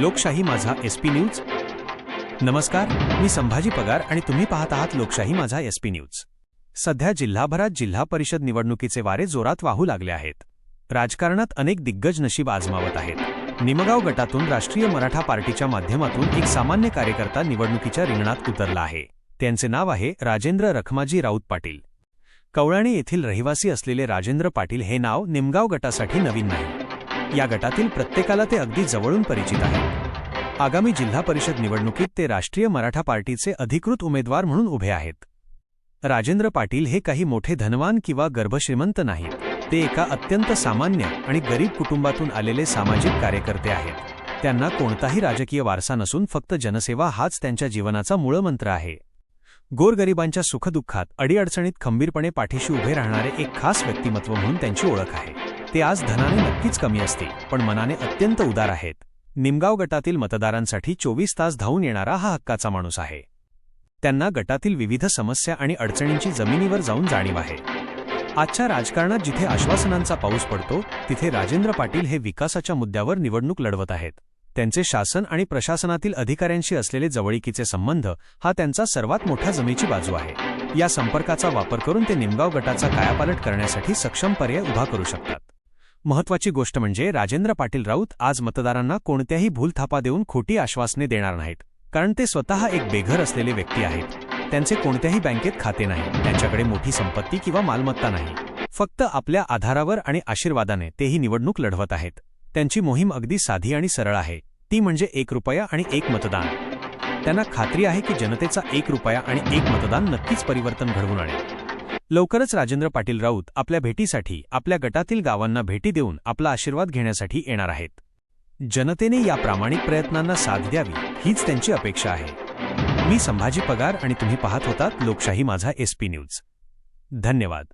लोकशाही माझा SP news. नमस्कार, मी संभाजी पगार आणि तुम्ही पाहत आहात लोकशाही माझा एसपी न्यूज। सध्या जिल्हाभरात जिल्हा परिषद निवडणुकीचे वारे जोरात वाहू लागले आहेत। राजकारणात अनेक दिग्गज नशीब आजमावत आहेत। निमगाव गटातून राष्ट्रीय मराठा पार्टीच्या माध्यमातून एक सामान्य कार्यकर्ता निवडणुकीच्या रिंगणात उतरला आहे। त्यांचे नाव आहे राजेंद्र रखमाजी राऊत पाटील। कवळाणे येथील रहिवासी असलेले राजेंद्र पाटील हे नाव निमगाव गटासाठी नवीन नाही। या गटातील प्रत्येकाला ते अगदी जवळून परिचित आहेत। आगामी जिल्हा परिषद निवडणुकीत ते राष्ट्रीय मराठा पार्टीचे अधिकृत उमेदवार म्हणून उभे आहेत। राजेंद्र पाटील हे काही मोठे धनवान किंवा गर्भश्रीमंत नाहीत। ते एका अत्यंत सामान्य आणि गरीब कुटुंबातून आलेले सामाजिक कार्यकर्ते आहेत। त्यांना कोणताही राजकीय वारसा नसून फक्त जनसेवा हाच त्यांच्या जीवनाचा मूळमंत्र आहे। गोरगरिबांच्या सुखदुःखात अडीअडचणीत खंबीरपणे पाठीशी उभे राहणारे एक खास व्यक्तिमत्व म्हणून त्यांची ओळख आहे। ते आज धनाने नक्कीच कमी असतील, पण मनाने अत्यंत उदार आहेत। निमगाव गटातील मतदारांसाठी 24 तास धावून येणारा हा हक्काचा माणूस आहे। त्यांना गटातील विविध समस्या आणि अडचणींची जमिनीवर जाऊन जाणीव आहे। आजच्या राजकारणात जिथे आश्वासनांचा पाऊस पडतो, तिथे राजेंद्र पाटील हे विकासाच्या मुद्द्यावर निवडणूक लढवत आहेत। त्यांचे शासन आणि प्रशासनातील अधिकाऱ्यांशी असलेले जवळीकीचे संबंध हा त्यांचा सर्वात मोठा जमेची बाजू आहे। या संपर्काचा वापर करून ते निमगाव गटाचा कायापालट करण्यासाठी सक्षम पर्याय उभा करू शकतात। महत्त्वाची गोष्ट म्हणजे राजेंद्र पाटील राऊत आज मतदारांना कोणत्याही भूलथापा देऊन खोटी आश्वासने देणार नाहीत, कारण ते स्वतः एक बेघर असलेले व्यक्ती आहेत। त्यांचे कोणत्याही बँकेत खाते नाही, त्यांच्याकडे मोठी संपत्ती किंवा मालमत्ता नाही। फक्त आपल्या आधारावर आणि आशीर्वादाने ते ही निवडणूक लढवत आहेत। त्यांची मोहीम अगदी साधी आणि सरळ आहे, ती म्हणजे 1 रुपया आणि 1 मतदान। त्यांना खात्री आहे की जनतेचा 1 रुपया आणि 1 मतदान नक्कीच परिवर्तन घडवून आणेल। लवकरच राजेंद्र पाटील राऊत आपल्या भेटीसाठी आपल्या गटातील गावांना भेटी देऊन आपला आशीर्वाद घेण्यासाठी येणार आहेत। जनतेने या प्रामाणिक प्रयत्नांना साथ द्यावी हीच त्यांची अपेक्षा आहे। मी संभाजी पगार आणि तुम्ही पाहत होतात लोकशाही माझा एसपी न्यूज। धन्यवाद।